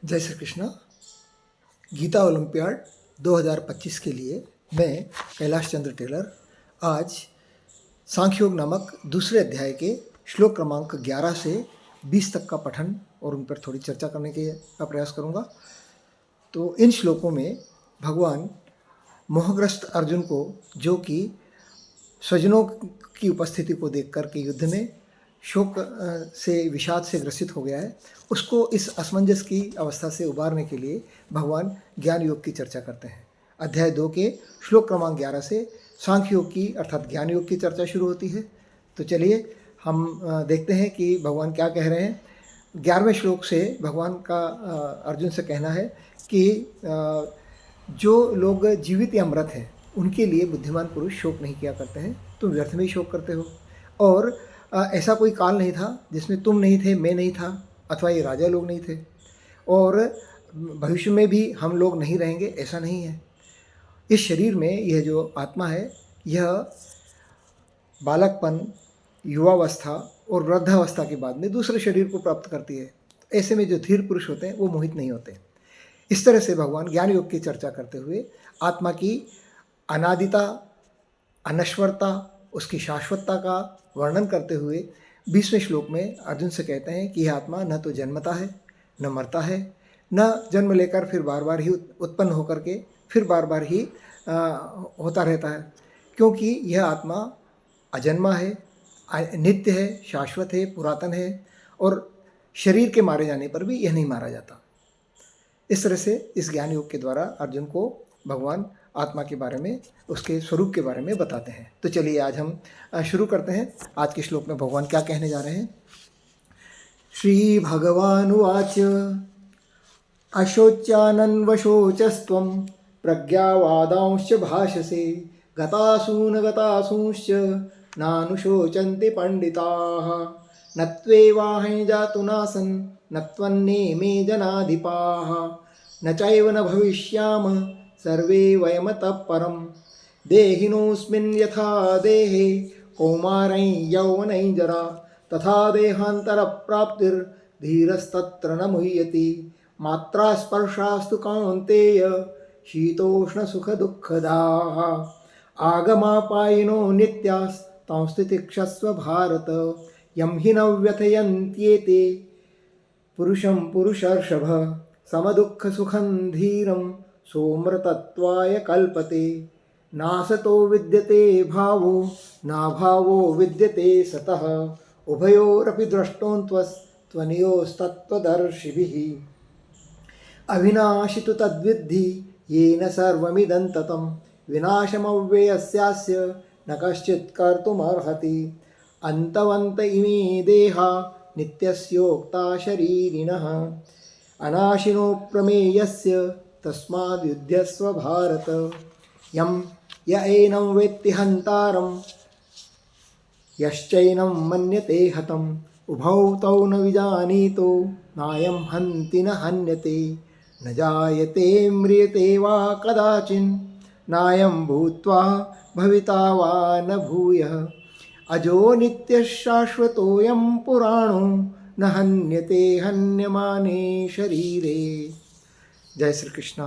जय श्री कृष्ण। गीता ओलंपियाड 2025 के लिए मैं कैलाश चंद्र टेलर आज सांख्योग नामक दूसरे अध्याय के श्लोक क्रमांक 11 से 20 तक का पठन और उन पर थोड़ी चर्चा करने का प्रयास करूंगा। तो इन श्लोकों में भगवान मोहग्रस्त अर्जुन को, जो कि स्वजनों की उपस्थिति को देख कर के युद्ध में शोक से विषाद से ग्रसित हो गया है, उसको इस असमंजस की अवस्था से उबारने के लिए भगवान ज्ञान योग की चर्चा करते हैं। अध्याय 2 के श्लोक क्रमांक 11 से सांख्य योग की अर्थात ज्ञान योग की चर्चा शुरू होती है। तो चलिए हम देखते हैं कि भगवान क्या कह रहे हैं। 11वें श्लोक से भगवान का अर्जुन से कहना है कि जो लोग जीवित या मृत हैं उनके लिए बुद्धिमान पुरुष शोक नहीं किया करते हैं, तुम व्यर्थ में ही शोक करते हो। और ऐसा कोई काल नहीं था जिसमें तुम नहीं थे, मैं नहीं था, अथवा ये राजा लोग नहीं थे, और भविष्य में भी हम लोग नहीं रहेंगे, ऐसा नहीं है। इस शरीर में यह जो आत्मा है, यह बालकपन, युवावस्था और वृद्धावस्था के बाद में दूसरे शरीर को प्राप्त करती है। ऐसे में जो धीर पुरुष होते हैं वो मोहित नहीं होते। इस तरह से भगवान ज्ञान योग की चर्चा करते हुए आत्मा की अनादिता, अनश्वरता, उसकी शाश्वतता का वर्णन करते हुए 20वें श्लोक में अर्जुन से कहते हैं कि यह आत्मा न तो जन्मता है, न मरता है, न जन्म लेकर फिर बार बार ही उत्पन्न होकर के फिर बार बार ही होता रहता है, क्योंकि यह आत्मा अजन्मा है, नित्य है, शाश्वत है, पुरातन है, और शरीर के मारे जाने पर भी यह नहीं मारा जाता। इस तरह से इस ज्ञान योग के द्वारा अर्जुन को भगवान आत्मा के बारे में, उसके स्वरूप के बारे में बताते हैं। तो चलिए आज हम शुरू करते हैं। आज के श्लोक में भगवान क्या कहने जा रहे हैं। श्री भगवानुवाच अशोच्यानन्वशोचस्त्वं प्रज्ञावादांश्च भाषसे गतासून गतासूंश्च नानुशोचन्ति पंडिताः न त्वेवाहं जातुनासन् न त्वन्नेमे जनाधिपाः न चैव न भविष्यामः सर्वे वयमतः परं देहिनोऽस्मिन् यथा देहे कौमारै यौवनै जरा तथा देहान्तरप्राप्तिर्धीरस्तत्र न मुह्यति मात्रा स्पर्शास्तु कौन्तेय शीतोष्णसुखदुःखदाः आगमापायिनो नित्यास्तांस्तितिक्षस्व भारत यं हि न व्यथयन्त्येते पुरुषं पुरुषर्षभ समदुःखसुखं धीरं सोमृतत्वाय कल्पते नासतो विद्यते भावो नाभावो विद्यते सतः उभयोरपि द्रष्टोऽन्त्वनियोस्तत्त्वदर्शिभिः अविनाशि तु तद्विद्धि येन सर्वमिदं ततं विनाशमव्ययस्यास्य न कश्चित् कर्तुमर्हति अन्तवन्त इमे देहा नित्यस्योक्ता शरीरिणः अनाशिनो प्रमेयस्य तस्माद्युध्यस्व भारत यं य एनं वेत्ति हन्तारं यश्चैनं मन्यते हतम् उभौ तौ न विजानीतो नायं हन्ति न हन्यते न जायते म्रियते वा कदाचिन् नायं भूत्वा भविता वा न भूयः अजो नित्यशाश्वतोऽयं पुराणो न हन्यते हन्यमाने शरीरे। जय श्री कृष्ण।